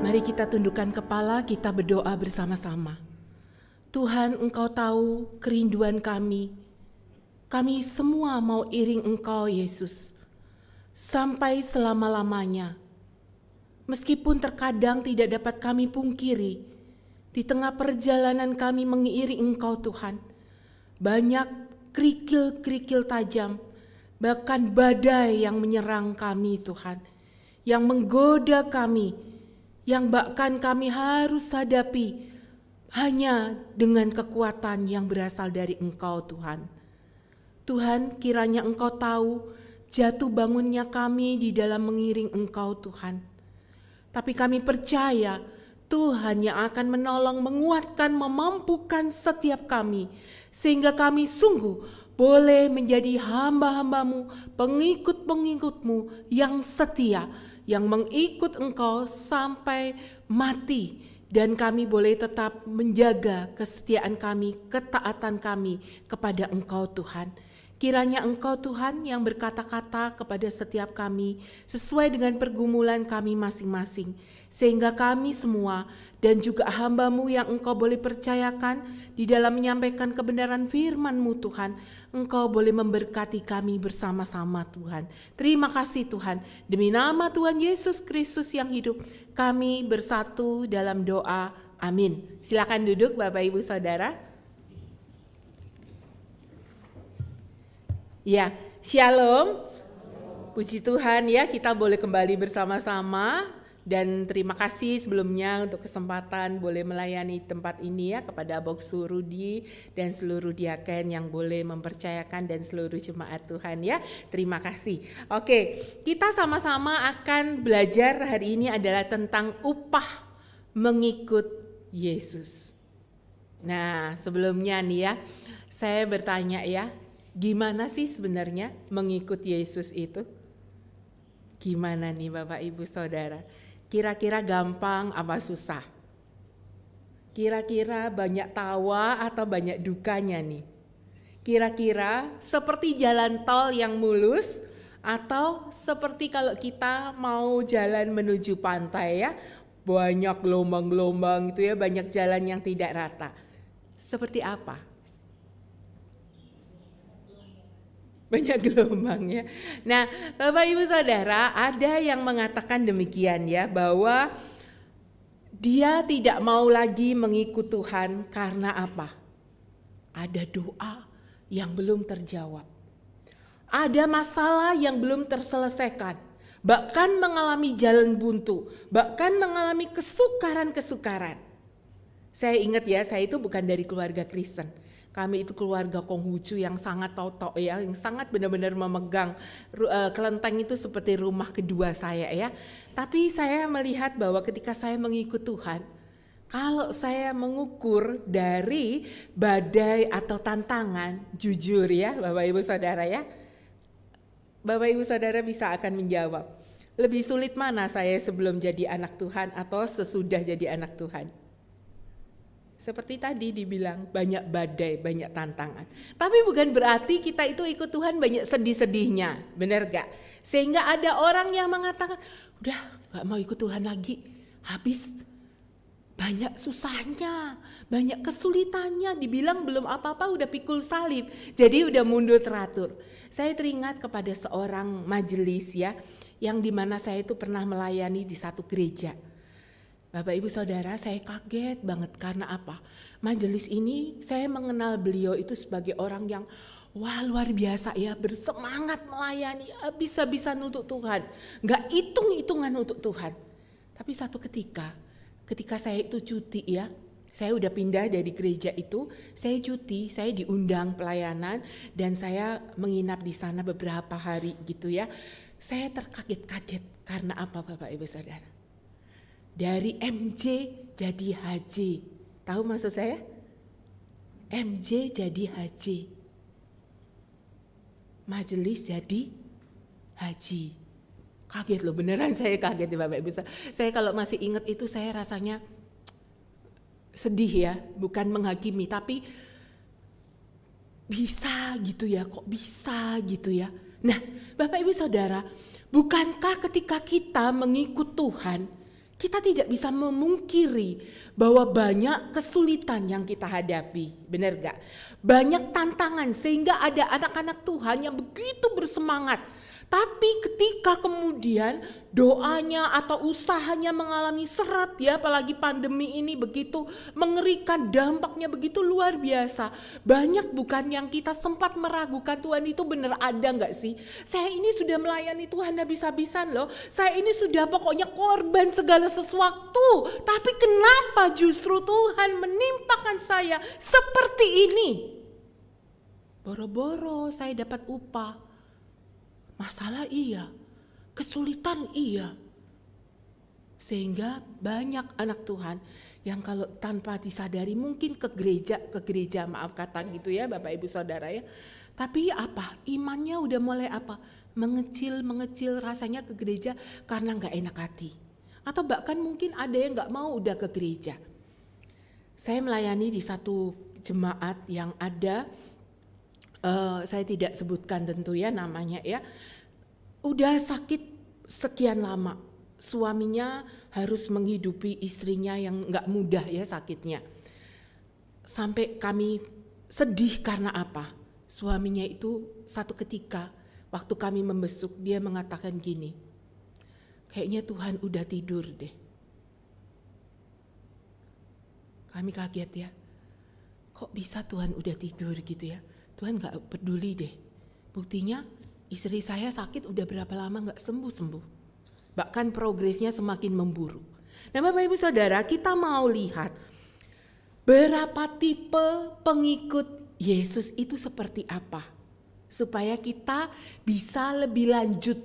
Mari kita tundukkan kepala, kita berdoa bersama-sama. Tuhan, Engkau tahu kerinduan kami. Kami semua mau iring Engkau, Yesus, sampai selama-lamanya. Meskipun terkadang tidak dapat kami pungkiri, di tengah perjalanan kami mengiring Engkau, Tuhan, banyak kerikil-kerikil tajam, bahkan badai yang menyerang kami, Tuhan, yang menggoda kami, yang bahkan kami harus hadapi hanya dengan kekuatan yang berasal dari Engkau, Tuhan. Tuhan, kiranya Engkau tahu jatuh bangunnya kami di dalam mengiring Engkau, Tuhan. Tapi kami percaya Tuhan yang akan menolong, menguatkan, memampukan setiap kami, sehingga kami sungguh boleh menjadi hamba-hambamu, pengikut-pengikutmu yang setia, yang mengikut Engkau sampai mati, dan kami boleh tetap menjaga kesetiaan kami, ketaatan kami kepada Engkau, Tuhan. Kiranya Engkau, Tuhan, yang berkata-kata kepada setiap kami sesuai dengan pergumulan kami masing-masing, sehingga kami semua dan juga hamba-Mu yang Engkau boleh percayakan di dalam menyampaikan kebenaran firman-Mu, Tuhan, Engkau boleh memberkati kami bersama-sama, Tuhan. Terima kasih, Tuhan. Demi nama Tuhan Yesus Kristus yang hidup, kami bersatu dalam doa. Amin. Silakan duduk, Bapak Ibu Saudara. Ya, Shalom. Puji Tuhan ya, kita boleh kembali bersama-sama. Dan terima kasih sebelumnya untuk kesempatan boleh melayani tempat ini ya, kepada Boksu Rudi dan seluruh diaken yang boleh mempercayakan dan seluruh jemaat Tuhan ya. Terima kasih. Oke, kita sama-sama akan belajar hari ini adalah tentang upah mengikut Yesus. Nah, sebelumnya nih ya, saya bertanya ya, gimana sih sebenarnya mengikut Yesus itu? Gimana nih Bapak Ibu Saudara? Kira-kira gampang apa susah? Kira-kira banyak tawa atau banyak dukanya nih? Kira-kira seperti jalan tol yang mulus atau seperti kalau kita mau jalan menuju pantai ya, banyak gelombang-gelombang gitu ya, banyak jalan yang tidak rata. Seperti apa? Banyak gelombang ya. Nah, Bapak Ibu Saudara, ada yang mengatakan demikian ya, bahwa dia tidak mau lagi mengikut Tuhan karena apa? Ada doa yang belum terjawab. Ada masalah yang belum terselesaikan. Bahkan mengalami jalan buntu, bahkan mengalami kesukaran-kesukaran. Saya ingat ya, saya itu bukan dari keluarga Kristen. Kami itu keluarga Konghucu yang sangat totok ya, yang sangat benar-benar memegang kelenteng itu seperti rumah kedua saya ya. Tapi saya melihat bahwa ketika saya mengikut Tuhan, kalau saya mengukur dari badai atau tantangan, jujur ya Bapak Ibu Saudara ya, Bapak Ibu Saudara bisa akan menjawab, lebih sulit mana saya sebelum jadi anak Tuhan atau sesudah jadi anak Tuhan? Seperti tadi dibilang banyak badai, banyak tantangan. Tapi bukan berarti kita itu ikut Tuhan banyak sedih-sedihnya, benar gak? Sehingga ada orang yang mengatakan, udah gak mau ikut Tuhan lagi, habis. Banyak susahnya, banyak kesulitannya, dibilang belum apa-apa udah pikul salib, jadi udah mundur teratur. Saya teringat kepada seorang majelis ya, yang dimana saya itu pernah melayani di satu gereja. Bapak Ibu Saudara, saya kaget banget karena apa? Majelis ini saya mengenal beliau itu sebagai orang yang wah luar biasa ya, bersemangat melayani, habis-habisan untuk Tuhan, gak hitung-hitungan untuk Tuhan. Tapi satu ketika saya itu cuti ya, saya udah pindah dari gereja itu, saya cuti, saya diundang pelayanan dan saya menginap di sana beberapa hari gitu ya. Saya terkaget-kaget karena apa Bapak Ibu Saudara? Dari MJ jadi HJ. Tahu maksud saya? MJ jadi HJ. Majelis jadi haji. Kaget loh, beneran saya kaget ya Bapak Ibu. Saya kalau masih ingat itu saya rasanya sedih ya, bukan menghakimi tapi bisa gitu ya, kok bisa gitu ya. Nah, Bapak Ibu Saudara, bukankah ketika kita mengikut Tuhan, kita tidak bisa memungkiri bahwa banyak kesulitan yang kita hadapi, benar gak? Banyak tantangan sehingga ada anak-anak Tuhan yang begitu bersemangat. Tapi ketika kemudian doanya atau usahanya mengalami seret ya, apalagi pandemi ini begitu mengerikan, dampaknya begitu luar biasa. Banyak bukan yang kita sempat meragukan, Tuhan itu benar ada gak sih? Saya ini sudah melayani Tuhan habis-habisan loh. Saya ini sudah pokoknya korban segala sesuatu. Tapi kenapa justru Tuhan menimpakan saya seperti ini? Boro-boro saya dapat upah. Masalah iya, kesulitan iya. Sehingga banyak anak Tuhan yang kalau tanpa disadari mungkin ke gereja maaf kata gitu ya Bapak Ibu Saudara ya. Tapi apa? Imannya udah mulai apa? Mengecil rasanya ke gereja karena gak enak hati. Atau bahkan mungkin ada yang gak mau udah ke gereja. Saya melayani di satu jemaat yang ada, saya tidak sebutkan tentu ya namanya ya. Udah sakit sekian lama, suaminya harus menghidupi istrinya yang gak mudah ya sakitnya. Sampai kami sedih karena apa? Suaminya itu satu ketika waktu kami membesuk dia mengatakan gini, kayaknya Tuhan udah tidur deh. Kami kaget ya, kok bisa Tuhan udah tidur gitu ya? Tuhan gak peduli deh. Buktinya istri saya sakit udah berapa lama gak sembuh-sembuh. Bahkan progresnya semakin memburuk. Nah Bapak Ibu Saudara, kita mau lihat berapa tipe pengikut Yesus itu seperti apa. Supaya kita bisa lebih lanjut.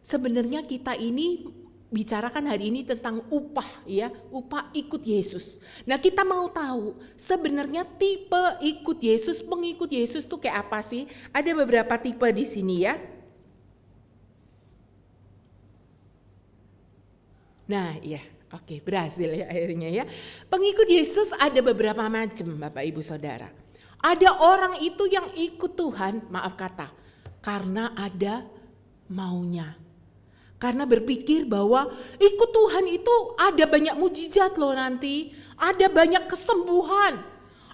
Sebenarnya kita ini bicarakan hari ini tentang upah ya, upah ikut Yesus. Nah kita mau tahu sebenarnya tipe ikut Yesus, pengikut Yesus tuh kayak apa sih? Ada beberapa tipe di sini ya. Nah iya, oke, berhasil ya akhirnya ya. Pengikut Yesus ada beberapa macam Bapak Ibu Saudara. Ada orang itu yang ikut Tuhan, maaf kata, karena ada maunya. Karena berpikir bahwa ikut Tuhan itu ada banyak mujizat loh nanti. Ada banyak kesembuhan.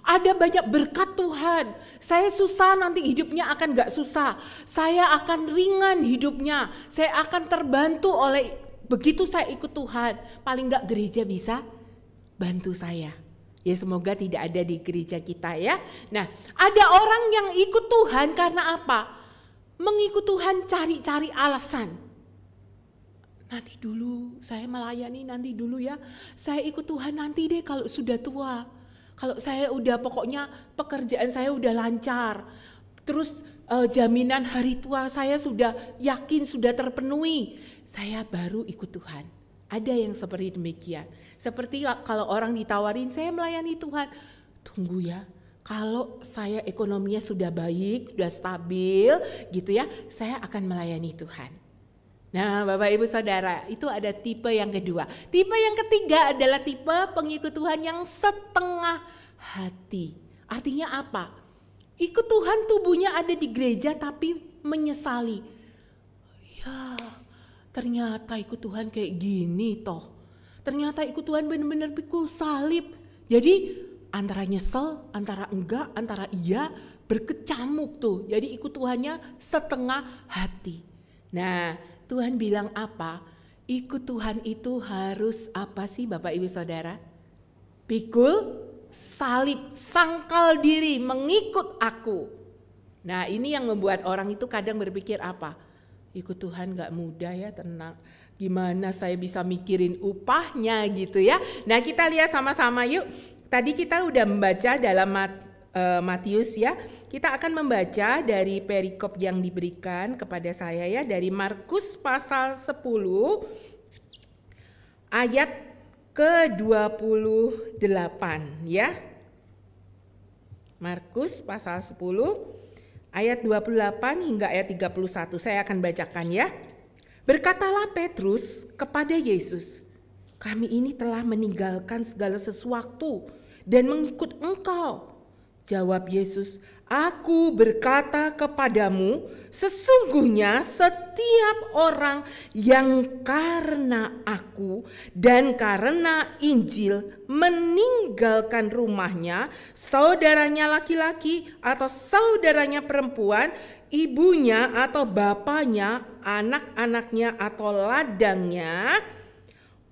Ada banyak berkat Tuhan. Saya susah nanti hidupnya akan gak susah. Saya akan ringan hidupnya. Saya akan terbantu oleh begitu saya ikut Tuhan. Paling gak gereja bisa bantu saya. Ya semoga tidak ada di gereja kita ya. Nah ada orang yang ikut Tuhan karena apa? Mengikut Tuhan cari-cari alasan. Nanti dulu saya melayani, nanti dulu ya. Saya ikut Tuhan nanti deh kalau sudah tua. Kalau saya udah pokoknya pekerjaan saya udah lancar. Terus jaminan hari tua saya sudah yakin, sudah terpenuhi. Saya baru ikut Tuhan. Ada yang seperti demikian. Seperti kalau orang ditawarin saya melayani Tuhan. Tunggu ya. Kalau saya ekonominya sudah baik, sudah stabil gitu ya. Saya akan melayani Tuhan. Nah Bapak Ibu Saudara, itu ada tipe yang kedua. Tipe yang ketiga adalah tipe pengikut Tuhan yang setengah hati. Artinya apa? Ikut Tuhan tubuhnya ada di gereja tapi menyesali. Ya ternyata ikut Tuhan kayak gini toh. Ternyata ikut Tuhan benar-benar pikul salib. Jadi antara nyesel, antara enggak, antara iya, berkecamuk tuh. Jadi ikut Tuhannya setengah hati. Nah Tuhan bilang apa? Ikut Tuhan itu harus apa sih Bapak Ibu Saudara? Pikul salib, sangkal diri, mengikut aku. Nah ini yang membuat orang itu kadang berpikir apa? Ikut Tuhan gak mudah ya, tenang. Gimana saya bisa mikirin upahnya gitu ya. Nah kita lihat sama-sama yuk. Tadi kita udah membaca dalam Matius ya. Kita akan membaca dari perikop yang diberikan kepada saya ya. Dari Markus pasal 10 ayat ke-28 ya. Markus pasal 10 ayat 28 hingga ayat 31. Saya akan bacakan ya. Berkatalah Petrus kepada Yesus, kami ini telah meninggalkan segala sesuatu dan mengikut Engkau. Jawab Yesus, "Aku berkata kepadamu, sesungguhnya setiap orang yang karena aku dan karena Injil meninggalkan rumahnya, saudaranya laki-laki atau saudaranya perempuan, ibunya atau bapaknya, anak-anaknya atau ladangnya,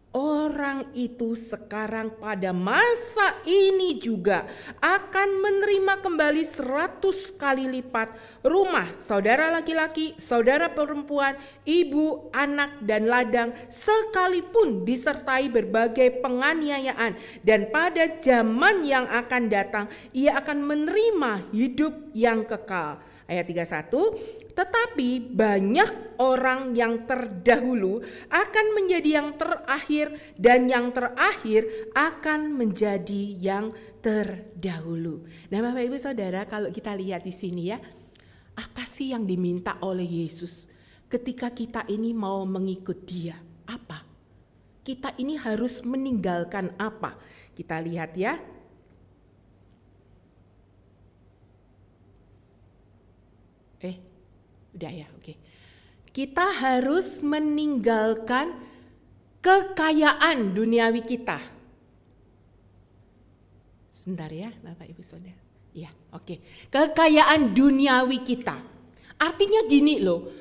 orang itu sekarang pada masa ini juga akan menerima kembali 100 kali lipat rumah, saudara laki-laki, saudara perempuan, ibu, anak, dan ladang, sekalipun disertai berbagai penganiayaan. Dan pada zaman yang akan datang, ia akan menerima hidup yang kekal." Ayat 31, "Tetapi banyak orang yang terdahulu akan menjadi yang terakhir, dan yang terakhir akan menjadi yang terdahulu." Nah, Bapak Ibu Saudara, kalau kita lihat di sini ya, apa sih yang diminta oleh Yesus ketika kita ini mau mengikut Dia? Apa? Kita ini harus meninggalkan apa? Kita lihat ya. Udah ya, oke. Kita harus meninggalkan kekayaan duniawi kita. Sebentar ya, Bapak Ibu Saudara. Ya, oke. Kekayaan duniawi kita. Artinya gini loh.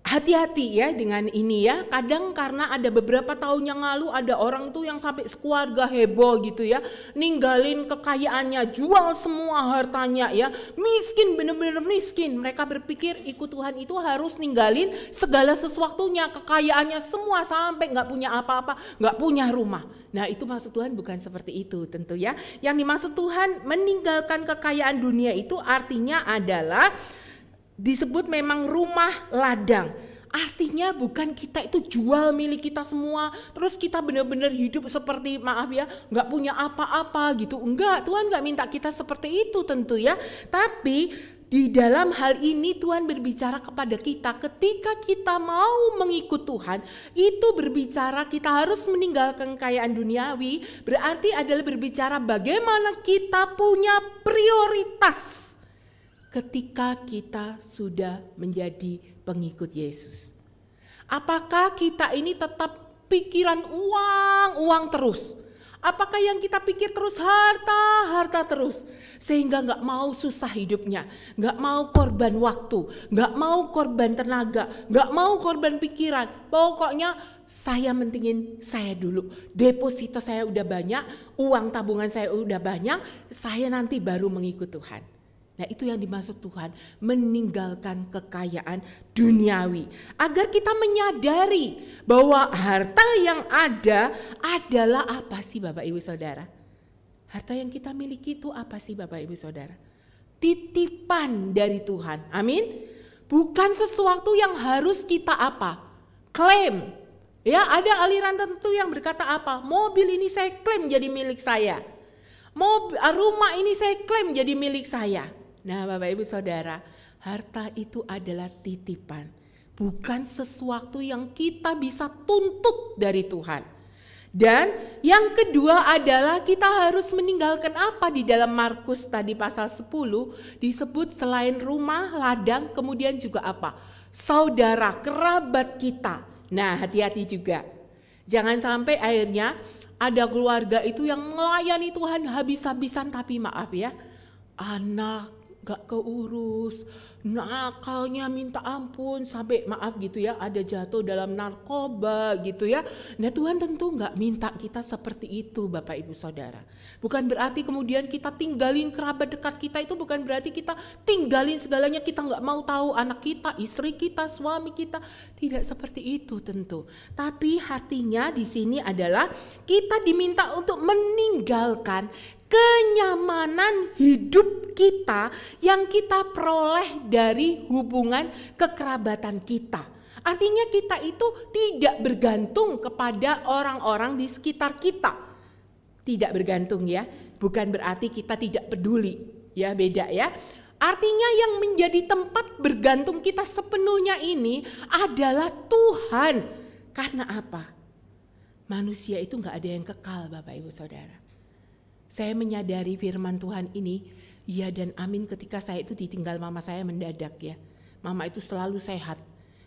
Hati-hati ya dengan ini ya. Kadang karena ada beberapa tahun yang lalu ada orang tuh yang sampai sekeluarga heboh gitu ya, ninggalin kekayaannya, jual semua hartanya ya. Miskin, bener-bener miskin. Mereka berpikir ikut Tuhan itu harus ninggalin segala sesuatunya, kekayaannya semua, sampai gak punya apa-apa, gak punya rumah. Nah, itu maksud Tuhan bukan seperti itu tentu ya. Yang dimaksud Tuhan meninggalkan kekayaan dunia itu artinya adalah disebut memang rumah ladang. Artinya bukan kita itu jual milik kita semua, terus kita benar-benar hidup seperti, maaf ya, gak punya apa-apa gitu. Enggak, Tuhan gak minta kita seperti itu tentu ya. Tapi di dalam hal ini Tuhan berbicara kepada kita ketika kita mau mengikut Tuhan, itu berbicara kita harus meninggalkan kekayaan duniawi, berarti adalah berbicara bagaimana kita punya prioritas ketika kita sudah menjadi pengikut Yesus. Apakah kita ini tetap pikiran uang terus? Apakah yang kita pikir terus harta terus? Sehingga gak mau susah hidupnya, gak mau korban waktu, gak mau korban tenaga, gak mau korban pikiran. Pokoknya saya mentingin saya dulu, deposito saya udah banyak, uang tabungan saya udah banyak, saya nanti baru mengikut Tuhan. Nah, itu yang dimaksud Tuhan, meninggalkan kekayaan duniawi. Agar kita menyadari bahwa harta yang ada adalah apa sih Bapak Ibu Saudara? Harta yang kita miliki itu apa sih Bapak Ibu Saudara? Titipan dari Tuhan, amin. Bukan sesuatu yang harus kita apa? Klaim. Ya, ada aliran tertentu yang berkata apa? Mobil ini saya klaim jadi milik saya. Rumah ini saya klaim jadi milik saya. Nah, Bapak Ibu Saudara, harta itu adalah titipan, bukan sesuatu yang kita bisa tuntut dari Tuhan. Dan yang kedua adalah kita harus meninggalkan apa di dalam Markus tadi pasal 10 disebut selain rumah, ladang, kemudian juga apa? Saudara, kerabat kita. Nah, hati-hati juga. Jangan sampai akhirnya ada keluarga itu yang melayani Tuhan habis-habisan, tapi maaf ya, anak gak keurus, nakalnya minta ampun, sampai maaf gitu ya, ada jatuh dalam narkoba gitu ya. Nah, Tuhan tentu gak minta kita seperti itu Bapak Ibu Saudara. Bukan berarti kemudian kita tinggalin kerabat dekat kita, itu bukan berarti kita tinggalin segalanya, kita gak mau tahu anak kita, istri kita, suami kita. Tidak seperti itu tentu. Tapi hatinya di sini adalah kita diminta untuk meninggalkan kenyamanan hidup kita yang kita peroleh dari hubungan kekerabatan kita. Artinya kita itu tidak bergantung kepada orang-orang di sekitar kita. Tidak bergantung ya, bukan berarti kita tidak peduli. Ya, beda ya. Artinya yang menjadi tempat bergantung kita sepenuhnya ini adalah Tuhan. Karena apa? Manusia itu gak ada yang kekal Bapak Ibu Saudara. Saya menyadari firman Tuhan ini Iya dan amin ketika saya itu ditinggal mama saya mendadak ya. Mama itu selalu sehat.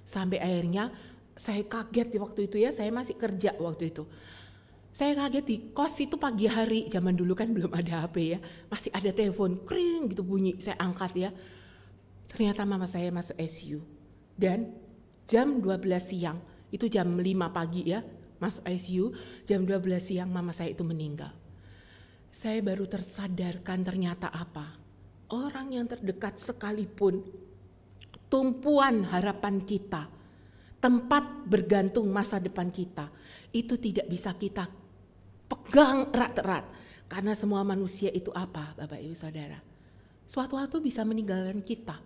Sampai akhirnya saya kaget di waktu itu ya, saya masih kerja waktu itu. Saya kaget di kos itu pagi hari, zaman dulu kan belum ada HP ya. Masih ada telepon, kring gitu bunyi, saya angkat ya. Ternyata mama saya masuk ICU. Dan jam 12 siang, itu jam 5 pagi ya, masuk ICU, jam 12 siang mama saya itu meninggal. Saya baru tersadarkan ternyata apa? Orang yang terdekat sekalipun, tumpuan harapan kita, tempat bergantung masa depan kita, itu tidak bisa kita pegang erat-erat. Karena semua manusia itu apa, Bapak Ibu Saudara? Suatu waktu bisa meninggalkan kita.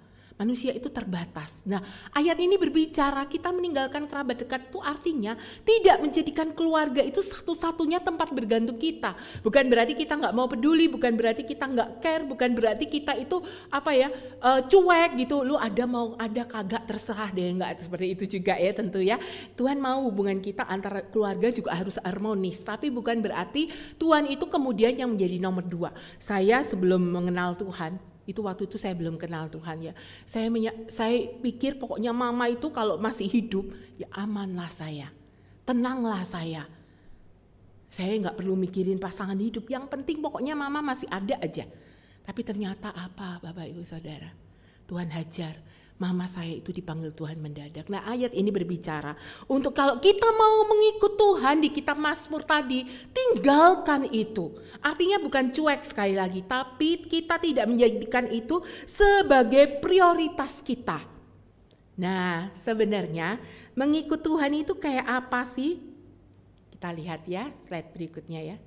Manusia itu terbatas. Nah, ayat ini berbicara kita meninggalkan kerabat dekat itu artinya tidak menjadikan keluarga itu satu-satunya tempat bergantung kita. Bukan berarti kita nggak mau peduli, bukan berarti kita nggak care, bukan berarti kita itu cuek gitu. Lu ada mau ada kagak terserah deh, nggak seperti itu juga ya tentu ya. Tuhan mau hubungan kita antara keluarga juga harus harmonis. Tapi bukan berarti Tuhan itu kemudian yang menjadi nomor 2. Saya sebelum mengenal Tuhan, itu waktu itu saya belum kenal Tuhan ya. Saya pikir pokoknya mama itu kalau masih hidup ya amanlah saya. Tenanglah saya. Saya nggak perlu mikirin pasangan hidup. Yang penting pokoknya mama masih ada aja. Tapi ternyata apa Bapak Ibu Saudara? Tuhan hajar. Mama saya itu dipanggil Tuhan mendadak. Nah ayat ini berbicara untuk kalau kita mau mengikut Tuhan di kitab Mazmur tadi, tinggalkan itu. Artinya bukan cuek sekali lagi, tapi kita tidak menjadikan itu sebagai prioritas kita. Nah sebenarnya mengikut Tuhan itu kayak apa sih? Kita lihat ya slide berikutnya ya.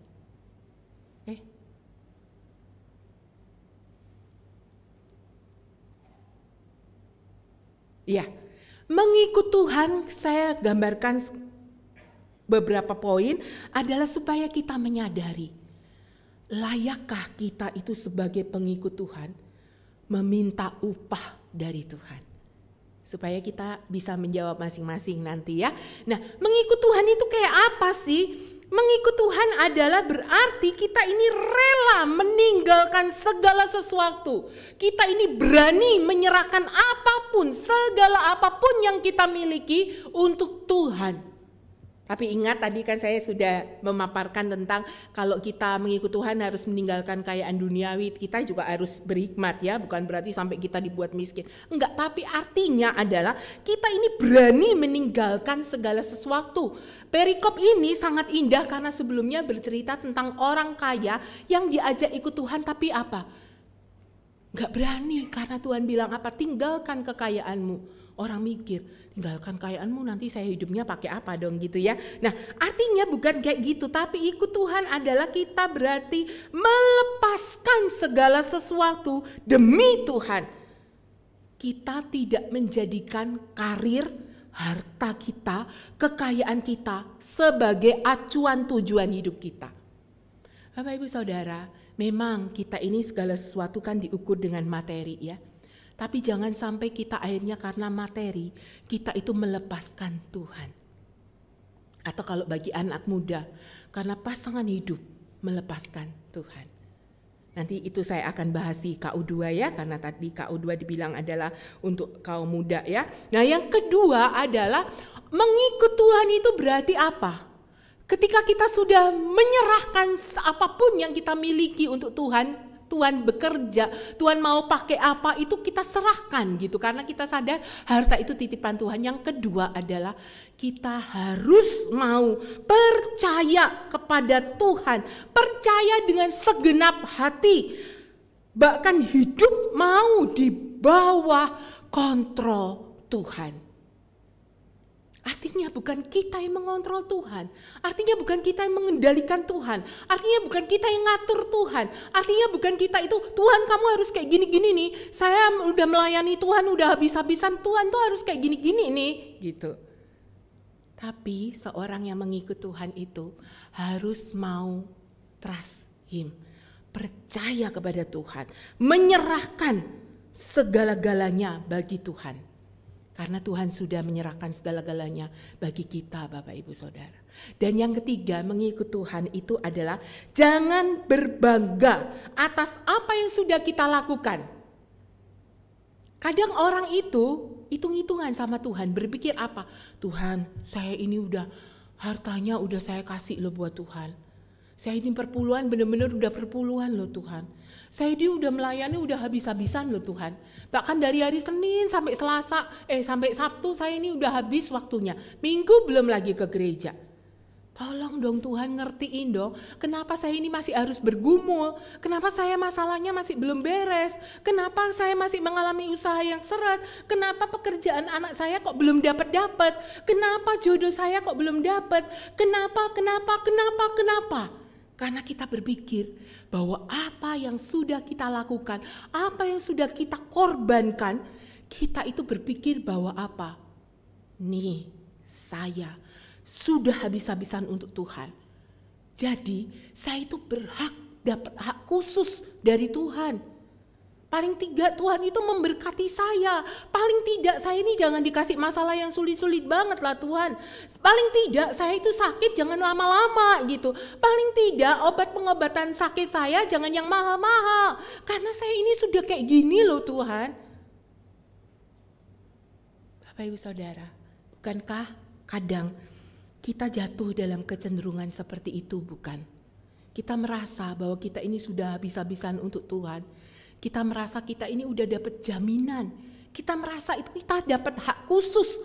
Ya, mengikut Tuhan saya gambarkan beberapa poin adalah supaya kita menyadari layakkah kita itu sebagai pengikut Tuhan meminta upah dari Tuhan. Supaya kita bisa menjawab masing-masing nanti ya. Nah, mengikut Tuhan itu kayak apa sih? Mengikut Tuhan adalah berarti kita ini rela meninggalkan segala sesuatu. Kita ini berani menyerahkan apapun, segala apapun yang kita miliki untuk Tuhan. Tapi ingat tadi kan saya sudah memaparkan tentang kalau kita mengikut Tuhan harus meninggalkan kekayaan duniawi. Kita juga harus berhikmat ya, bukan berarti sampai kita dibuat miskin. Enggak, tapi artinya adalah kita ini berani meninggalkan segala sesuatu. Perikop ini sangat indah karena sebelumnya bercerita tentang orang kaya yang diajak ikut Tuhan tapi apa? Enggak berani karena Tuhan bilang apa? Tinggalkan kekayaanmu. Orang mikir, tinggalkan kekayaanmu nanti saya hidupnya pakai apa dong gitu ya. Nah artinya bukan kayak gitu, tapi ikut Tuhan adalah kita berarti melepaskan segala sesuatu demi Tuhan. Kita tidak menjadikan karir, harta kita, kekayaan kita sebagai acuan tujuan hidup kita. Bapak Ibu Saudara, memang kita ini segala sesuatu kan diukur dengan materi ya. Tapi jangan sampai kita akhirnya karena materi, kita itu melepaskan Tuhan. Atau kalau bagi anak muda, karena pasangan hidup melepaskan Tuhan. Nanti itu saya akan bahas di KU2 ya, karena tadi KU2 dibilang adalah untuk kaum muda ya. Nah yang kedua adalah mengikut Tuhan itu berarti apa? Ketika kita sudah menyerahkan apapun yang kita miliki untuk Tuhan, Tuhan bekerja, Tuhan mau pakai apa itu kita serahkan gitu. Karena kita sadar harta itu titipan Tuhan. Yang kedua adalah kita harus mau percaya kepada Tuhan. Percaya dengan segenap hati. Bahkan hidup mau di bawah kontrol Tuhan. Artinya bukan kita yang mengontrol Tuhan. Artinya bukan kita yang mengendalikan Tuhan. Artinya bukan kita yang ngatur Tuhan. Artinya bukan kita itu, Tuhan kamu harus kayak gini-gini nih. Saya udah melayani Tuhan, udah habis-habisan. Tuhan tuh harus kayak gini-gini nih. Gitu. Tapi seorang yang mengikut Tuhan itu harus mau trust Him. Percaya kepada Tuhan. Menyerahkan segala-galanya bagi Tuhan. Karena Tuhan sudah menyerahkan segala-galanya bagi kita Bapak Ibu Saudara. Dan yang ketiga, mengikut Tuhan itu adalah jangan berbangga atas apa yang sudah kita lakukan. Kadang orang itu hitung-hitungan sama Tuhan, berpikir apa? Tuhan, saya ini udah hartanya udah saya kasih loh buat Tuhan. Saya ini perpuluhan, benar-benar udah perpuluhan loh Tuhan. Saya ini udah melayani udah habis-habisan loh Tuhan. Bahkan dari hari Senin sampai sampai Sabtu saya ini udah habis waktunya. Minggu belum lagi ke gereja. Tolong dong Tuhan, ngertiin dong, kenapa saya ini masih harus bergumul, kenapa saya masalahnya masih belum beres, kenapa saya masih mengalami usaha yang seret, kenapa pekerjaan anak saya kok belum dapat, kenapa jodoh saya kok belum dapat, kenapa. Karena kita berpikir bahwa apa yang sudah kita lakukan, apa yang sudah kita korbankan, kita itu berpikir bahwa apa? Nih, saya sudah habis-habisan untuk Tuhan. Jadi saya itu berhak dapat hak khusus dari Tuhan. Paling tidak Tuhan itu memberkati saya. Paling tidak saya ini jangan dikasih masalah yang sulit-sulit banget lah Tuhan. Paling tidak saya itu sakit jangan lama-lama gitu. Paling tidak pengobatan sakit saya jangan yang mahal-mahal. Karena saya ini sudah kayak gini loh Tuhan. Bapak Ibu Saudara, bukankah kadang kita jatuh dalam kecenderungan seperti itu, bukan? Kita merasa bahwa kita ini sudah habis-habisan untuk Tuhan. Kita merasa kita ini udah dapat jaminan. Kita merasa itu kita dapat hak khusus,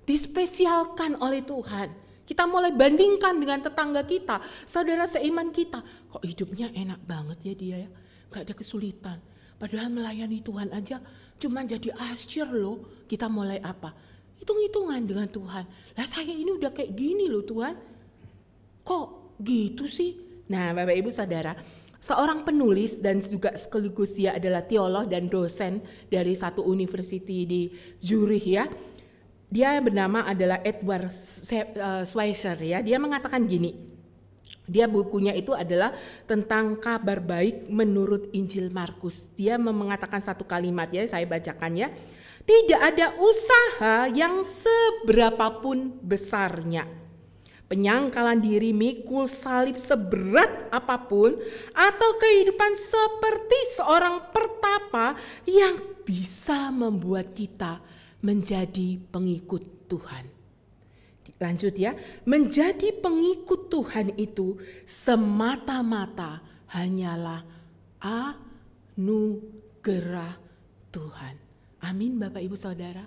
dispesialkan oleh Tuhan. Kita mulai bandingkan dengan tetangga kita, saudara seiman kita. Kok hidupnya enak banget ya dia ya, gak ada kesulitan. Padahal melayani Tuhan aja cuma jadi asyir loh. Kita mulai apa? Hitung-hitungan dengan Tuhan. Lah saya ini udah kayak gini loh Tuhan. Kok gitu sih? Nah Bapak Ibu Saudara, seorang penulis dan juga sekaligus dia adalah teolog dan dosen dari satu university di Zurich ya. Dia bernama adalah Edward Schweitzer ya. Dia mengatakan gini. Dia bukunya itu adalah tentang kabar baik menurut Injil Markus. Dia mengatakan satu kalimat ya, saya bacakan ya. Tidak ada usaha yang seberapapun besarnya, penyangkalan diri, mikul salib seberat apapun, atau kehidupan seperti seorang pertapa yang bisa membuat kita menjadi pengikut Tuhan. Lanjut ya, menjadi pengikut Tuhan itu semata-mata hanyalah anugerah Tuhan. Amin Bapak Ibu Saudara.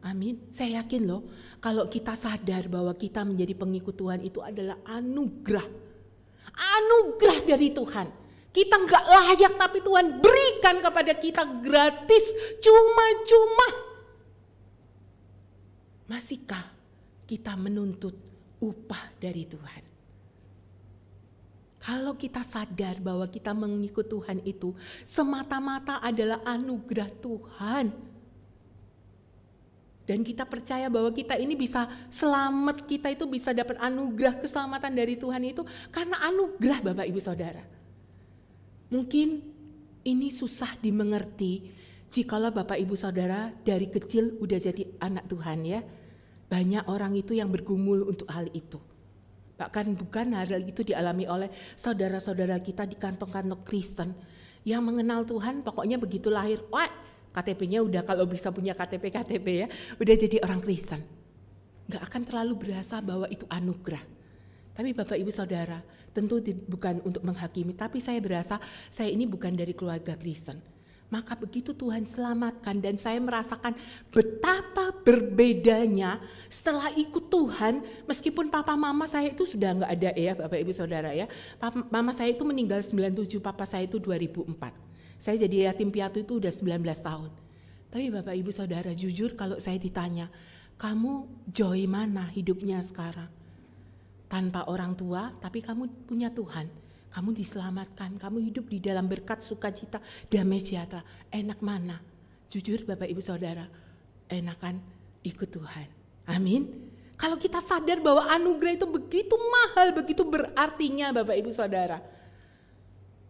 Amin. Saya yakin loh kalau kita sadar bahwa kita menjadi pengikut Tuhan itu adalah anugerah. Anugerah dari Tuhan. Kita gak layak tapi Tuhan berikan kepada kita gratis, cuma-cuma. Masihkah kita menuntut upah dari Tuhan? Kalau kita sadar bahwa kita mengikut Tuhan itu semata-mata adalah anugerah Tuhan. Dan kita percaya bahwa kita ini bisa selamat, kita itu bisa dapat anugerah keselamatan dari Tuhan itu karena anugerah Bapak Ibu Saudara. Mungkin ini susah dimengerti jikalau Bapak Ibu Saudara dari kecil udah jadi anak Tuhan ya. Banyak orang itu yang bergumul untuk hal itu. Bahkan bukan hal itu dialami oleh saudara-saudara kita di kantong-kantong Kristen yang mengenal Tuhan, pokoknya begitu lahir, wah KTP-nya udah, kalau bisa punya KTP ya, udah jadi orang Kristen. Gak akan terlalu berasa bahwa itu anugerah. Tapi Bapak Ibu Saudara, tentu bukan untuk menghakimi, tapi saya berasa saya ini bukan dari keluarga Kristen. Maka begitu Tuhan selamatkan dan saya merasakan betapa berbedanya setelah ikut Tuhan, meskipun papa mama saya itu sudah enggak ada ya Bapak Ibu Saudara ya. Mama saya itu meninggal 97, papa saya itu 2004. Saya jadi yatim piatu itu udah 19 tahun. Tapi Bapak Ibu Saudara, jujur kalau saya ditanya, kamu joy mana hidupnya sekarang? Tanpa orang tua tapi kamu punya Tuhan. Kamu diselamatkan, kamu hidup di dalam berkat, sukacita, damai sejahtera. Enak mana? Jujur Bapak Ibu Saudara, enakan ikut Tuhan. Amin. Kalau kita sadar bahwa anugerah itu begitu mahal, begitu berartinya Bapak Ibu Saudara.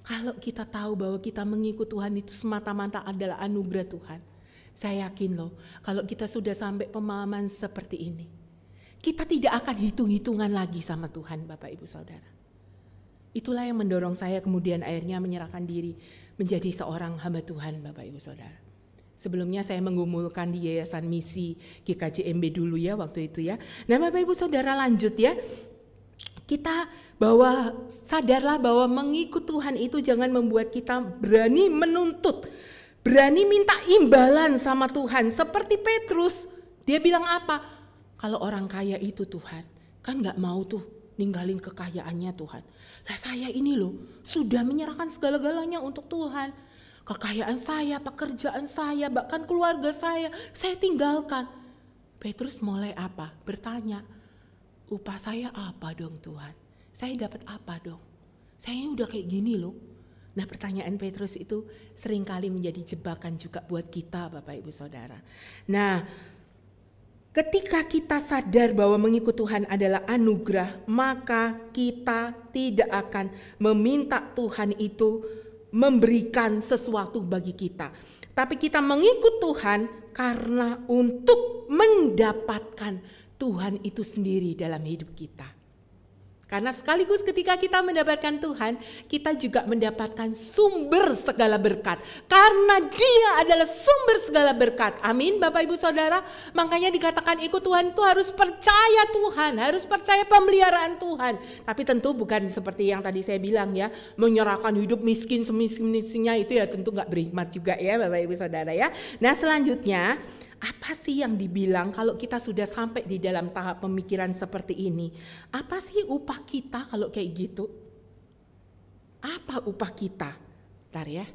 Kalau kita tahu bahwa kita mengikut Tuhan itu semata-mata adalah anugerah Tuhan. Saya yakin loh, kalau kita sudah sampai pemahaman seperti ini, Kita tidak akan hitung-hitungan lagi sama Tuhan, Bapak Ibu Saudara. Itulah yang mendorong saya kemudian akhirnya menyerahkan diri menjadi seorang hamba Tuhan, Bapak Ibu Saudara. Sebelumnya saya menggumulkan di Yayasan Misi GKJMB dulu ya waktu itu ya. Nah Bapak Ibu Saudara lanjut ya. Kita sadarlah bahwa mengikut Tuhan itu jangan membuat kita berani menuntut, berani minta imbalan sama Tuhan. Seperti Petrus, dia bilang apa? Kalau orang kaya itu Tuhan, kan gak mau tuh ninggalin kekayaannya Tuhan. Lah saya ini loh sudah menyerahkan segala-galanya untuk Tuhan. Kekayaan saya, pekerjaan saya, bahkan keluarga saya tinggalkan. Petrus mulai apa? Bertanya, upah saya apa dong Tuhan? Saya dapat apa dong? Saya ini udah kayak gini loh. Nah pertanyaan Petrus itu seringkali menjadi jebakan juga buat kita Bapak Ibu Saudara. Nah ketika kita sadar bahwa mengikut Tuhan adalah anugerah, maka kita tidak akan meminta Tuhan itu memberikan sesuatu bagi kita. Tapi kita mengikut Tuhan karena untuk mendapatkan Tuhan itu sendiri dalam hidup kita. Karena sekaligus ketika kita mendapatkan Tuhan, kita juga mendapatkan sumber segala berkat. Karena Dia adalah sumber segala berkat. Amin Bapak Ibu Saudara. Makanya dikatakan ikut Tuhan itu harus percaya Tuhan, harus percaya pemeliharaan Tuhan. Tapi tentu bukan seperti yang tadi saya bilang ya, menyerahkan hidup miskin semiskin-miskinnya itu ya tentu gak berhikmat juga ya Bapak Ibu Saudara ya. Nah selanjutnya, apa sih yang dibilang kalau kita sudah sampai di dalam tahap pemikiran seperti ini? Apa sih upah kita kalau kayak gitu? Apa upah kita? Bentar ya.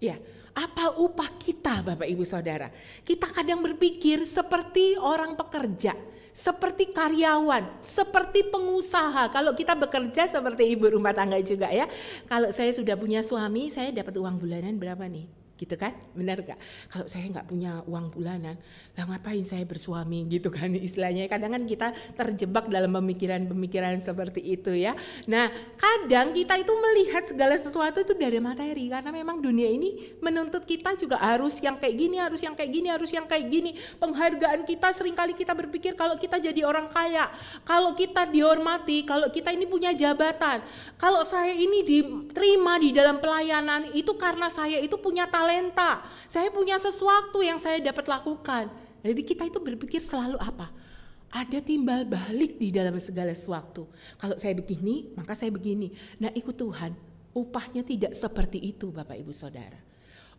Ya, apa upah kita Bapak Ibu Saudara? Kita kadang berpikir seperti orang pekerja, seperti karyawan, seperti pengusaha. Kalau kita bekerja seperti ibu rumah tangga juga ya. Kalau saya sudah punya suami, saya dapat uang bulanan berapa nih? Gitu kan? Benar gak? Kalau saya gak punya uang bulanan, lah ngapain saya bersuami gitu kan istilahnya. Kadang kan kita terjebak dalam pemikiran-pemikiran seperti itu ya. Nah kadang kita itu melihat segala sesuatu itu dari materi. Karena memang dunia ini menuntut kita juga harus yang kayak gini, harus yang kayak gini, harus yang kayak gini. Penghargaan kita seringkali kita berpikir kalau kita jadi orang kaya, kalau kita dihormati, kalau kita ini punya jabatan, kalau saya ini diterima di dalam pelayanan itu karena saya itu punya talenta. Saya punya sesuatu yang saya dapat lakukan. Jadi kita itu berpikir selalu apa? Ada timbal balik di dalam segala sesuatu. Kalau saya begini, maka saya begini. Nah ikut Tuhan, upahnya tidak seperti itu Bapak Ibu Saudara.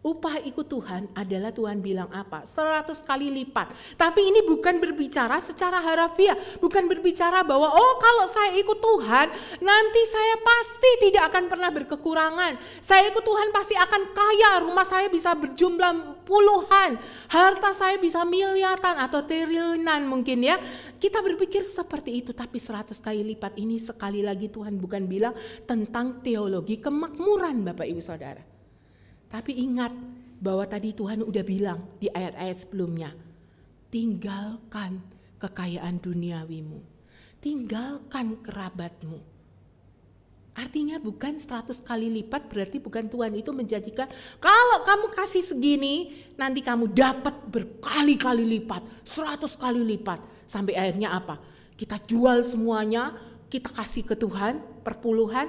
Upah ikut Tuhan adalah Tuhan bilang apa? 100 kali lipat. Tapi ini bukan berbicara secara harafiah. Bukan berbicara bahwa kalau saya ikut Tuhan nanti saya pasti tidak akan pernah berkekurangan. Saya ikut Tuhan pasti akan kaya. Rumah saya bisa berjumlah puluhan. Harta saya bisa miliaran atau triliunan mungkin ya. Kita berpikir seperti itu. Tapi 100 kali lipat ini sekali lagi Tuhan bukan bilang tentang teologi kemakmuran Bapak Ibu Saudara. Tapi ingat bahwa tadi Tuhan udah bilang di ayat-ayat sebelumnya, tinggalkan kekayaan duniawimu, tinggalkan kerabatmu. Artinya bukan 100 kali lipat, berarti bukan Tuhan itu menjanjikan kalau kamu kasih segini nanti kamu dapat berkali-kali lipat, 100 kali lipat. Sampai akhirnya apa? Kita jual semuanya, kita kasih ke Tuhan perpuluhan,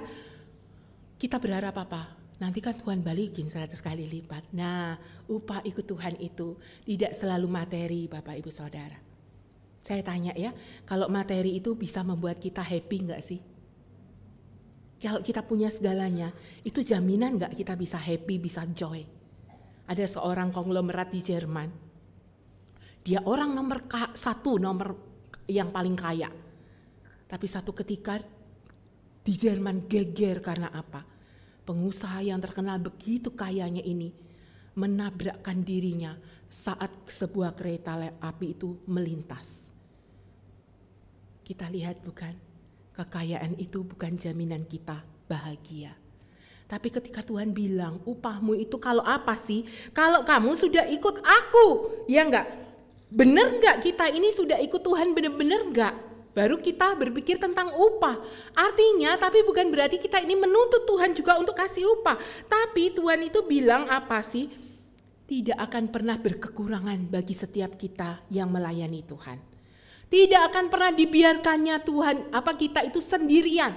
kita berharap apa? Nanti kan Tuhan balikin 100 kali lipat. Nah, upah ikut Tuhan itu tidak selalu materi Bapak Ibu Saudara. Saya tanya ya, kalau materi itu bisa membuat kita happy enggak sih? Kalau kita punya segalanya, itu jaminan enggak kita bisa happy, bisa joy? Ada seorang konglomerat di Jerman. Dia orang nomor yang paling kaya. Tapi satu ketika di Jerman geger karena apa? Pengusaha yang terkenal begitu kayanya ini menabrakkan dirinya saat sebuah kereta api itu melintas. Kita lihat bukan, kekayaan itu bukan jaminan kita bahagia. Tapi ketika Tuhan bilang upahmu itu kalau apa sih? Kalau kamu sudah ikut aku, ya enggak? Benar enggak kita ini sudah ikut Tuhan benar-benar enggak? Baru kita berpikir tentang upah. Artinya tapi bukan berarti kita ini menuntut Tuhan juga untuk kasih upah. Tapi Tuhan itu bilang apa sih? tidak akan pernah berkekurangan bagi setiap kita yang melayani Tuhan. Tidak akan pernah dibiarkannya Tuhan kita itu sendirian.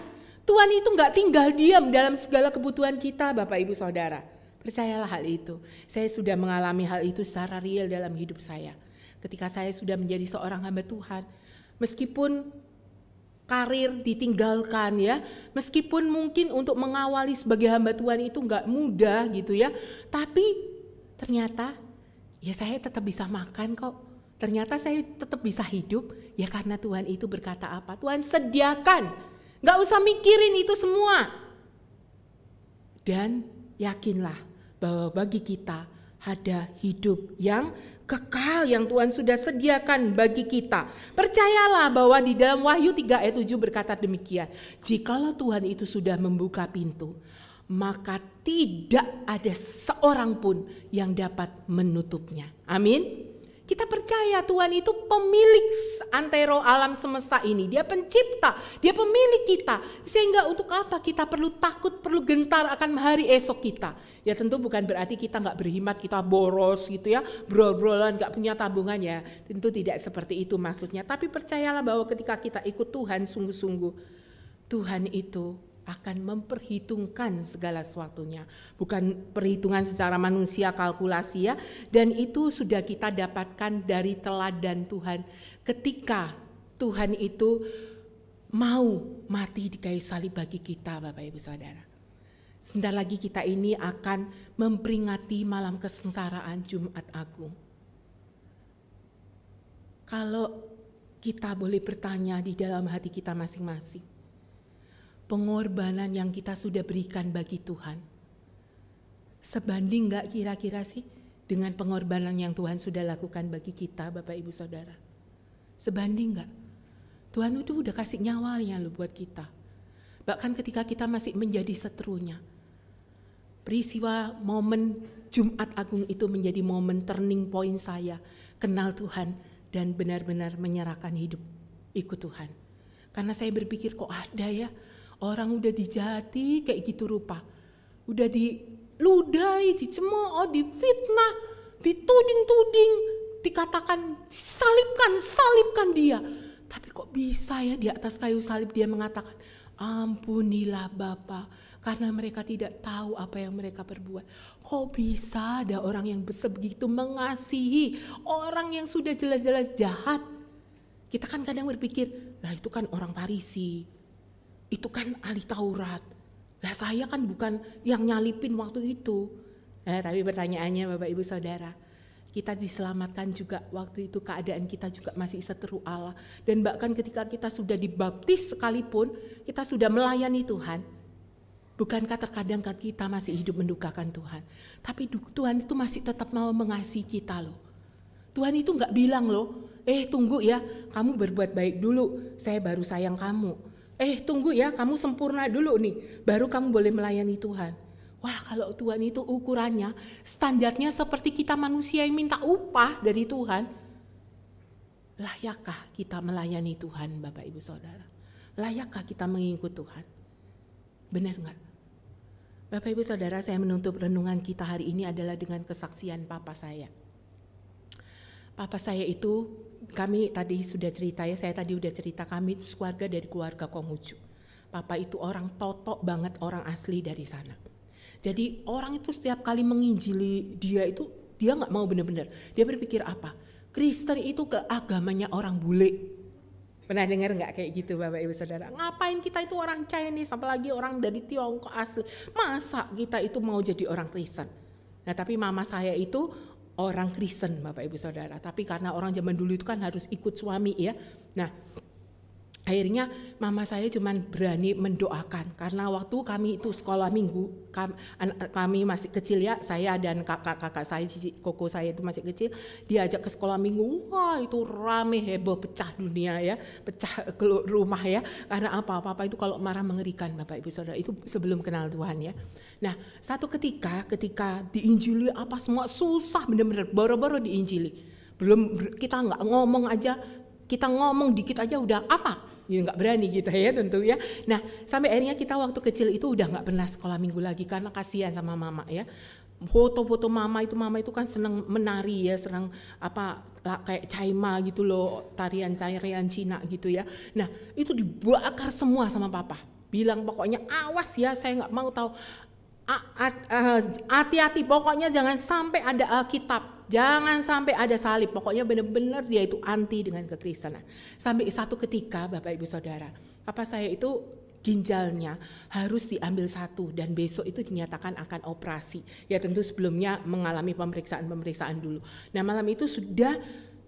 Tuhan itu nggak tinggal diam dalam segala kebutuhan kita, Bapak Ibu Saudara. Percayalah hal itu. Saya sudah mengalami hal itu secara real dalam hidup saya. Ketika saya sudah menjadi seorang hamba Tuhan, meskipun karir ditinggalkan ya, meskipun mungkin untuk mengawali sebagai hamba Tuhan itu nggak mudah gitu ya, tapi ternyata ya saya tetap bisa makan kok. Ternyata saya tetap bisa hidup ya karena Tuhan itu berkata apa? Tuhan sediakan. Gak usah mikirin itu semua. Dan yakinlah bahwa bagi kita ada hidup yang kekal yang Tuhan sudah sediakan bagi kita. Percayalah bahwa di dalam Wahyu 3 ayat 7 berkata demikian. Jikalau Tuhan itu sudah membuka pintu, maka tidak ada seorang pun yang dapat menutupnya. Amin. Kita percaya Tuhan itu pemilik antero alam semesta ini. Dia pencipta, dia pemilik kita. Sehingga untuk apa kita perlu takut, perlu gentar akan hari esok kita. Ya tentu bukan berarti kita gak berhemat, kita boros gitu ya. Brol-brolan, gak punya tabungan ya. Tentu tidak seperti itu maksudnya. Tapi percayalah bahwa ketika kita ikut Tuhan sungguh-sungguh, Tuhan itu akan memperhitungkan segala sesuatunya. Bukan perhitungan secara manusia kalkulasi ya. Dan itu sudah kita dapatkan dari teladan Tuhan. Ketika Tuhan itu mau mati di kayu salib bagi kita Bapak Ibu Saudara. Sebentar lagi kita ini akan memperingati malam kesengsaraan Jumat Agung. Kalau kita boleh bertanya di dalam hati kita masing-masing, pengorbanan yang kita sudah berikan bagi Tuhan, sebanding gak kira-kira sih dengan pengorbanan yang Tuhan sudah lakukan bagi kita Bapak Ibu Saudara? Sebanding gak? Tuhan itu udah kasih nyawanya loh buat kita. Bahkan ketika kita masih menjadi seterunya. Peristiwa momen Jumat Agung itu menjadi momen turning point saya. Kenal Tuhan dan benar-benar menyerahkan hidup ikut Tuhan. Karena saya berpikir kok ada ya orang udah dijahati kayak gitu rupa. Udah diludai, dicemooh, difitnah, dituding-tuding, dikatakan salibkan dia. Tapi kok bisa ya di atas kayu salib dia mengatakan, ampunilah Bapa, karena mereka tidak tahu apa yang mereka perbuat. Kok bisa ada orang yang sebegitu mengasihi orang yang sudah jelas-jelas jahat? Kita kan kadang berpikir, lah itu kan orang Farisi, itu kan ahli Taurat. Lah saya kan bukan yang nyalipin waktu itu. Tapi pertanyaannya Bapak Ibu Saudara, kita diselamatkan juga waktu itu keadaan kita juga masih seteru Allah. Dan bahkan ketika kita sudah dibaptis sekalipun, kita sudah melayani Tuhan. Bukankah terkadang kita masih hidup mendukakan Tuhan. Tapi Tuhan itu masih tetap mau mengasihi kita loh. Tuhan itu gak bilang loh, tunggu ya kamu berbuat baik dulu, saya baru sayang kamu. Tunggu ya kamu sempurna dulu nih, baru kamu boleh melayani Tuhan. Wah kalau Tuhan itu ukurannya, standarnya seperti kita manusia yang minta upah dari Tuhan. Layakkah kita melayani Tuhan Bapak Ibu Saudara? Layakkah kita mengikut Tuhan? Benar enggak? Bapak Ibu Saudara, saya menutup renungan kita hari ini adalah dengan kesaksian papa saya. Papa saya itu, kami tadi sudah cerita ya, saya tadi udah cerita kami itu keluarga dari keluarga Konghucu. Papa itu orang totok banget, orang asli dari sana. Jadi orang itu setiap kali menginjili dia itu, dia gak mau benar-benar. Dia berpikir apa? Kristen itu keagamanya orang bule. Pernah dengar gak kayak gitu Bapak Ibu Saudara? Ngapain kita itu orang Chinese, apalagi orang dari Tiongkok asli. Masa kita itu mau jadi orang Kristen? Nah tapi mama saya itu orang Kristen Bapak Ibu Saudara. Tapi karena orang zaman dulu itu kan harus ikut suami ya. Nah akhirnya mama saya cuma berani mendoakan. Karena waktu kami itu sekolah minggu, kami masih kecil ya. Saya dan kakak saya, koko saya itu masih kecil. Diajak ke sekolah minggu, wah itu rame heboh, pecah dunia ya. Pecah ke rumah ya. Karena apa itu kalau marah mengerikan Bapak Ibu Saudara. Itu sebelum kenal Tuhan ya. Nah satu ketika diinjili apa semua susah bener-bener, boro-boro diinjili. Belum kita nggak ngomong aja, kita ngomong dikit aja udah apa? Ya nggak berani gitu ya tentu ya. Nah sampai akhirnya kita waktu kecil itu udah nggak pernah sekolah minggu lagi karena kasihan sama mama ya. foto-foto mama itu kan senang menari ya, senang kayak caima gitu loh, tarian-tarian Cina gitu ya. Nah itu dibakar semua sama papa, bilang pokoknya awas ya, saya nggak mau tahu, hati-hati pokoknya jangan sampai ada Alkitab, jangan sampai ada salib, pokoknya benar-benar dia itu anti dengan kekristenan. Sampai satu ketika Bapak Ibu Saudara, papa saya itu ginjalnya harus diambil satu dan besok itu dinyatakan akan operasi. Ya tentu sebelumnya mengalami pemeriksaan dulu. Nah malam itu sudah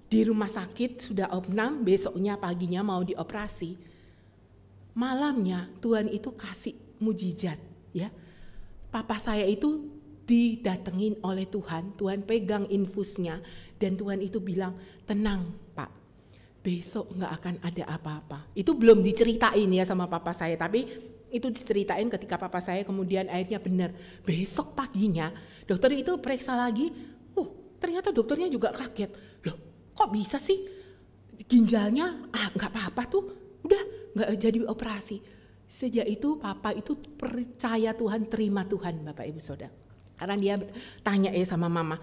di rumah sakit, sudah opnam, besoknya paginya mau dioperasi. Malamnya Tuhan itu kasih mujizat ya. Papa saya itu didatengin oleh Tuhan, Tuhan pegang infusnya dan Tuhan itu bilang, tenang Pak, besok nggak akan ada apa-apa. Itu belum diceritain ya sama papa saya, tapi itu diceritain ketika papa saya kemudian akhirnya benar. Besok paginya dokter itu periksa lagi, ternyata dokternya juga kaget. Loh kok bisa sih ginjalnya nggak apa-apa tuh, udah nggak jadi operasi. Sejak itu papa itu percaya Tuhan, terima Tuhan Bapak Ibu Saudara. Karena dia tanya sama mama,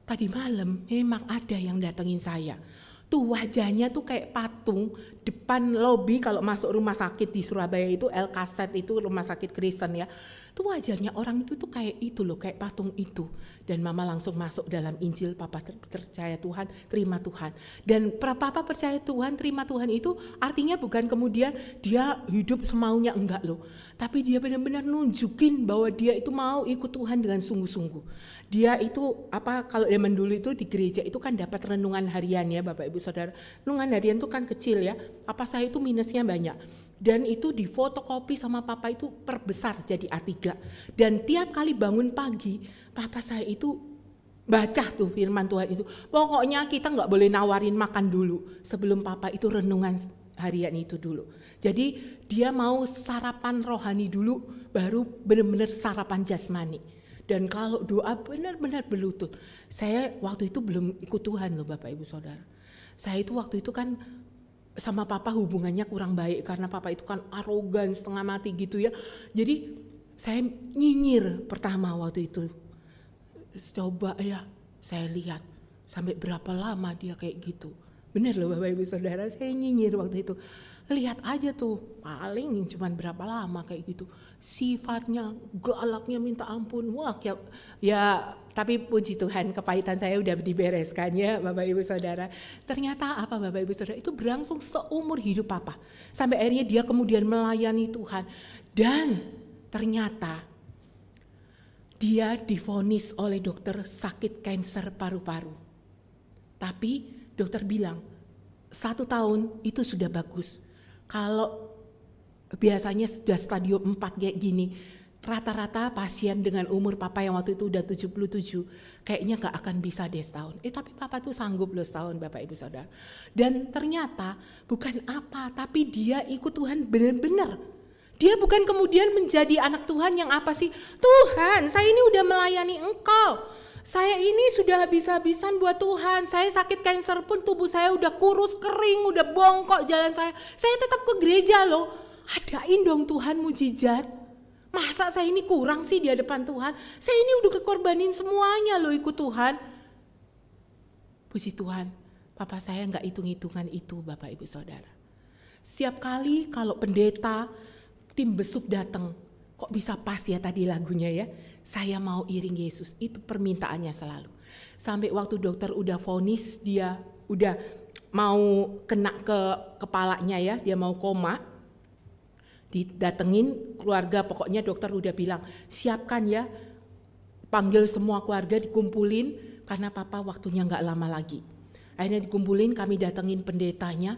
tadi malam memang ada yang datengin saya. Tuh wajahnya tuh kayak patung depan lobi kalau masuk rumah sakit di Surabaya itu, El Kaset itu rumah sakit Kristen ya. Tuh wajahnya orang itu tuh kayak itu loh, kayak patung itu. Dan mama langsung masuk dalam Injil, papa percaya Tuhan, terima Tuhan. Dan papa percaya Tuhan, terima Tuhan itu artinya bukan kemudian dia hidup semaunya, enggak loh. Tapi dia benar-benar nunjukin bahwa dia itu mau ikut Tuhan dengan sungguh-sungguh. Dia itu kalau zaman dulu itu di gereja itu kan dapat renungan harian ya Bapak Ibu Saudara. Renungan harian itu kan kecil ya. Papa saya itu minusnya banyak. Dan itu difotokopi sama papa itu perbesar jadi A3. Dan tiap kali bangun pagi, papa saya itu baca tuh firman Tuhan itu. Pokoknya kita nggak boleh nawarin makan dulu sebelum papa itu renungan harian itu dulu. Jadi dia mau sarapan rohani dulu, baru benar-benar sarapan jasmani. Dan kalau doa benar-benar berlutut. Saya waktu itu belum ikut Tuhan loh Bapak Ibu Saudara. Saya itu waktu itu kan sama papa hubungannya kurang baik karena papa itu kan arogan setengah mati gitu ya. Jadi saya nyinyir pertama waktu itu. Coba ya saya lihat sampai berapa lama dia kayak gitu. Benar loh Bapak Ibu Saudara, saya nyinyir waktu itu. Lihat aja tuh, paling cuman berapa lama kayak gitu. Sifatnya, galaknya minta ampun. Wah ya tapi puji Tuhan kepahitan saya udah dibereskan ya Bapak Ibu Saudara. Ternyata apa Bapak Ibu Saudara, itu berlangsung seumur hidup papa. Sampai akhirnya dia kemudian melayani Tuhan. Dan ternyata dia divonis oleh dokter sakit kanker paru-paru. Tapi dokter bilang 1 tahun itu sudah bagus. Kalau biasanya sudah stadium 4 kayak gini, rata-rata pasien dengan umur papa yang waktu itu udah 77, kayaknya gak akan bisa deh setahun. Tapi papa tuh sanggup loh setahun Bapak Ibu Saudara. Dan ternyata bukan apa, tapi dia ikut Tuhan benar-benar. Dia bukan kemudian menjadi anak Tuhan yang apa sih, Tuhan saya ini udah melayani Engkau. Saya ini sudah habis-habisan buat Tuhan. Saya sakit kanker pun tubuh saya udah kurus, kering, udah bongkok jalan saya. Saya tetap ke gereja loh. Adain dong Tuhan mujizat. Masa saya ini kurang sih di hadapan Tuhan? Saya ini udah kekorbanin semuanya loh ikut Tuhan. Puji Tuhan, papa saya gak hitung-hitungan itu Bapak Ibu Saudara. Setiap kali kalau pendeta, tim besuk datang, kok bisa pas ya tadi lagunya ya. Saya mau iring Yesus, itu permintaannya selalu. Sampai waktu dokter udah vonis dia udah mau kena ke kepalanya ya, dia mau koma. Didatengin keluarga, pokoknya dokter udah bilang, siapkan ya, panggil semua keluarga dikumpulin karena papa waktunya gak lama lagi. Akhirnya dikumpulin, kami datengin pendetanya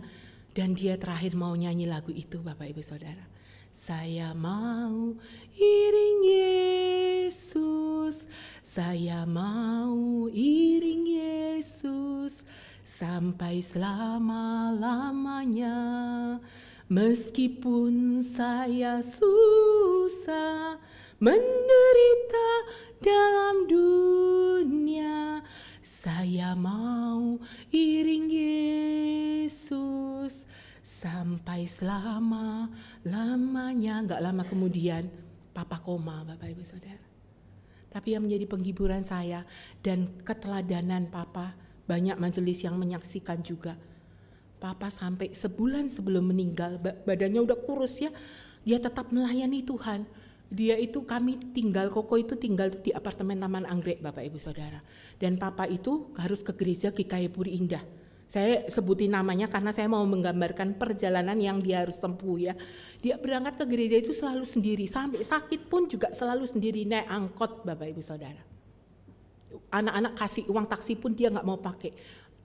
dan dia terakhir mau nyanyi lagu itu Bapak Ibu Saudara. Saya mau iring Yesus, saya mau iring Yesus sampai selama-lamanya. Meskipun saya susah menderita dalam dunia, saya mau iring Yesus sampai selama-lamanya. Gak lama kemudian papa koma Bapak Ibu Saudara. Tapi yang menjadi penghiburan saya dan keteladanan Papa, banyak majelis yang menyaksikan juga. Papa sampai sebulan sebelum meninggal, badannya udah kurus ya, dia tetap melayani Tuhan. Dia itu Koko itu tinggal di apartemen Taman Anggrek, Bapak Ibu Saudara. Dan Papa itu harus ke gereja GKI Puri Indah. Saya sebutin namanya karena saya mau menggambarkan perjalanan yang dia harus tempuh ya. Dia berangkat ke gereja itu selalu sendiri, sampai sakit pun juga selalu sendiri, naik angkot Bapak Ibu Saudara. Anak-anak kasih uang taksi pun dia gak mau pakai.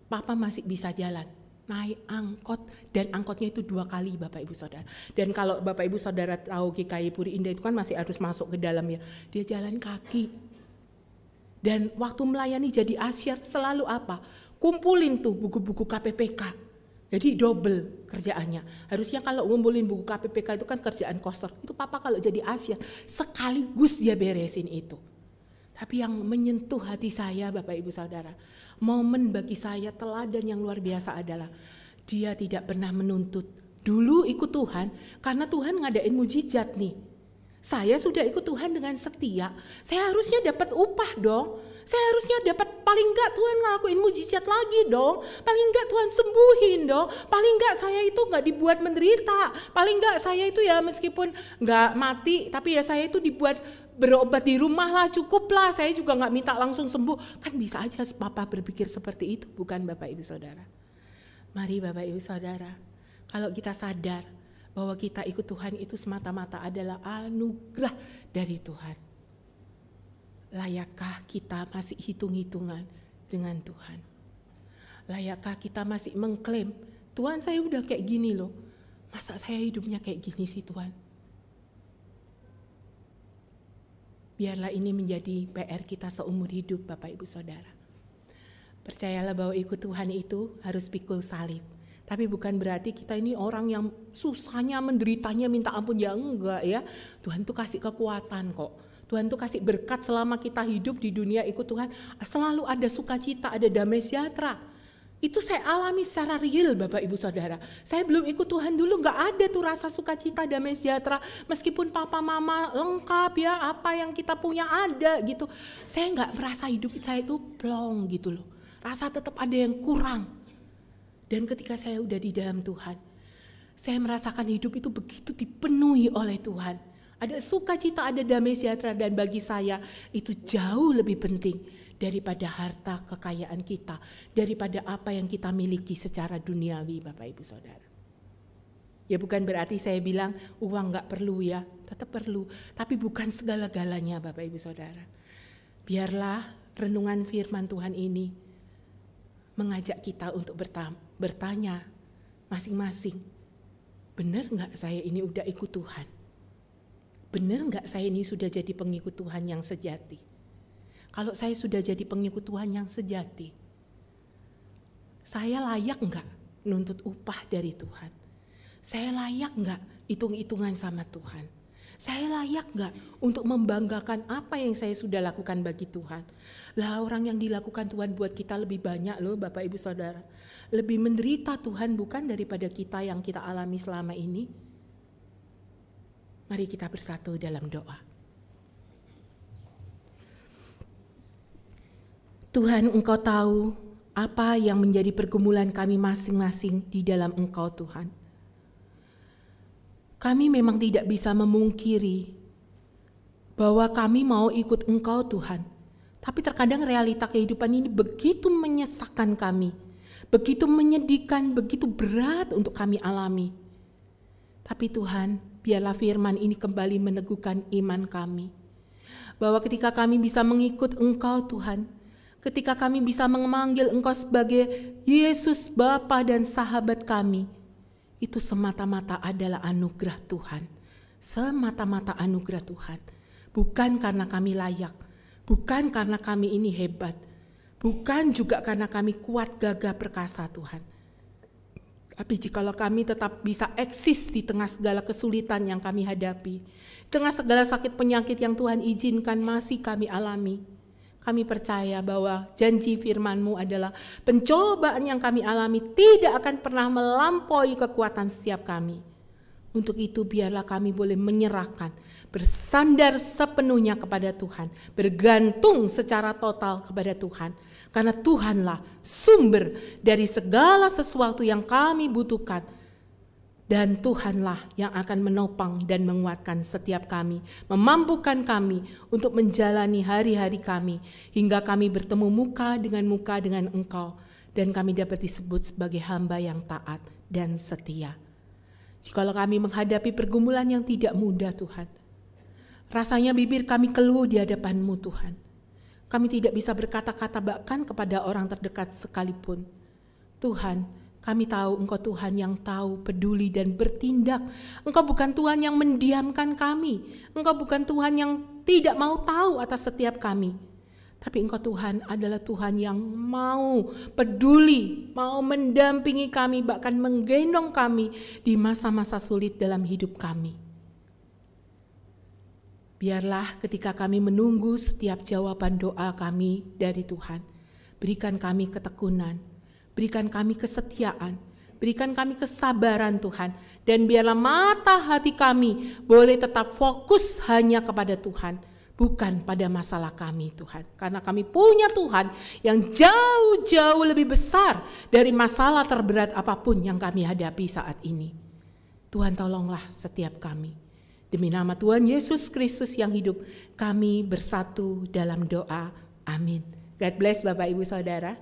Papa masih bisa jalan, naik angkot, dan angkotnya itu 2 kali Bapak Ibu Saudara. Dan kalau Bapak Ibu Saudara tahu GKI Puri Indah itu kan masih harus masuk ke dalam ya, dia jalan kaki. Dan waktu melayani jadi asyar selalu apa? Kumpulin tuh buku-buku KPPK. Jadi double kerjaannya. Harusnya kalau ngumpulin buku KPPK itu kan kerjaan koster. Itu Papa kalau jadi asyar sekaligus dia beresin itu. Tapi yang menyentuh hati saya Bapak Ibu Saudara, momen bagi saya teladan yang luar biasa adalah dia tidak pernah menuntut. Dulu ikut Tuhan karena Tuhan ngadain mujizat nih. Saya sudah ikut Tuhan dengan setia, saya harusnya dapat upah dong. Saya harusnya dapat, paling enggak Tuhan ngelakuin mujizat lagi dong. Paling enggak Tuhan sembuhin dong. Paling enggak saya itu enggak dibuat menderita. Paling enggak saya itu ya meskipun enggak mati, tapi ya saya itu dibuat berobat di rumah lah, cukup lah. Saya juga enggak minta langsung sembuh. Kan bisa aja Papa berpikir seperti itu, bukan Bapak Ibu Saudara. Mari Bapak Ibu Saudara, kalau kita sadar bahwa kita ikut Tuhan itu semata-mata adalah anugerah dari Tuhan. Layakkah kita masih hitung-hitungan dengan Tuhan? Layakkah kita masih mengklaim, Tuhan saya udah kayak gini loh, masa saya hidupnya kayak gini sih Tuhan? Biarlah ini menjadi PR kita seumur hidup Bapak Ibu Saudara. Percayalah bahwa ikut Tuhan itu harus pikul salib. Tapi bukan berarti kita ini orang yang susahnya, menderitanya minta ampun, ya enggak ya. Tuhan tuh kasih kekuatan kok. Tuhan tuh kasih berkat selama kita hidup di dunia ikut Tuhan. Selalu ada sukacita, ada damai sejahtera. Itu saya alami secara real Bapak Ibu Saudara. Saya belum ikut Tuhan dulu gak ada tuh rasa sukacita, damai sejahtera. Meskipun papa mama lengkap ya, apa yang kita punya ada gitu. Saya gak merasa hidup saya itu plong gitu loh. Rasa tetap ada yang kurang. Dan ketika saya udah di dalam Tuhan, saya merasakan hidup itu begitu dipenuhi oleh Tuhan. Ada sukacita, ada damai sejahtera, dan bagi saya itu jauh lebih penting daripada harta kekayaan kita, daripada apa yang kita miliki secara duniawi Bapak Ibu Saudara. Ya bukan berarti saya bilang uang gak perlu ya, tetap perlu, tapi bukan segala-galanya Bapak Ibu Saudara. Biarlah renungan firman Tuhan ini mengajak kita untuk bertanya masing-masing, benar gak saya ini udah ikut Tuhan? Benar enggak saya ini sudah jadi pengikut Tuhan yang sejati? Kalau saya sudah jadi pengikut Tuhan yang sejati, saya layak enggak nuntut upah dari Tuhan? Saya layak enggak hitung-hitungan sama Tuhan? Saya layak enggak untuk membanggakan apa yang saya sudah lakukan bagi Tuhan? Lah orang yang dilakukan Tuhan buat kita lebih banyak loh Bapak Ibu Saudara. Lebih menderita Tuhan bukan daripada kita yang kita alami selama ini. Mari kita bersatu dalam doa. Tuhan, Engkau tahu apa yang menjadi pergumulan kami masing-masing di dalam Engkau Tuhan. Kami memang tidak bisa memungkiri bahwa kami mau ikut Engkau Tuhan. Tapi terkadang realita kehidupan ini begitu menyesakkan kami. Begitu menyedihkan, begitu berat untuk kami alami. Tapi Tuhan, biarlah firman ini kembali meneguhkan iman kami. Bahwa ketika kami bisa mengikut Engkau Tuhan, ketika kami bisa memanggil Engkau sebagai Yesus Bapa dan sahabat kami, itu semata-mata adalah anugerah Tuhan. Semata-mata anugerah Tuhan. Bukan karena kami layak, bukan karena kami ini hebat, bukan juga karena kami kuat, gagah, perkasa Tuhan. Tapi jikalau kami tetap bisa eksis di tengah segala kesulitan yang kami hadapi, di tengah segala sakit penyakit yang Tuhan izinkan masih kami alami, kami percaya bahwa janji firman-Mu adalah pencobaan yang kami alami tidak akan pernah melampaui kekuatan setiap kami. Untuk itu biarlah kami boleh menyerahkan, bersandar sepenuhnya kepada Tuhan, bergantung secara total kepada Tuhan. Karena Tuhanlah sumber dari segala sesuatu yang kami butuhkan. Dan Tuhanlah yang akan menopang dan menguatkan setiap kami, memampukan kami untuk menjalani hari-hari kami, hingga kami bertemu muka dengan Engkau, dan kami dapat disebut sebagai hamba yang taat dan setia. Jikalau kami menghadapi pergumulan yang tidak mudah Tuhan, rasanya bibir kami keluh di hadapan-Mu Tuhan. Kami tidak bisa berkata-kata bahkan kepada orang terdekat sekalipun. Tuhan, kami tahu Engkau Tuhan yang tahu, peduli dan bertindak. Engkau bukan Tuhan yang mendiamkan kami. Engkau bukan Tuhan yang tidak mau tahu atas setiap kami. Tapi Engkau Tuhan adalah Tuhan yang mau peduli, mau mendampingi kami, bahkan menggendong kami di masa-masa sulit dalam hidup kami. Biarlah ketika kami menunggu setiap jawaban doa kami dari Tuhan, berikan kami ketekunan, berikan kami kesetiaan, berikan kami kesabaran Tuhan, dan biarlah mata hati kami boleh tetap fokus hanya kepada Tuhan, bukan pada masalah kami Tuhan. Karena kami punya Tuhan yang jauh-jauh lebih besar dari masalah terberat apapun yang kami hadapi saat ini. Tuhan tolonglah setiap kami. Demi nama Tuhan Yesus Kristus yang hidup, kami bersatu dalam doa. Amin. God bless Bapak Ibu Saudara.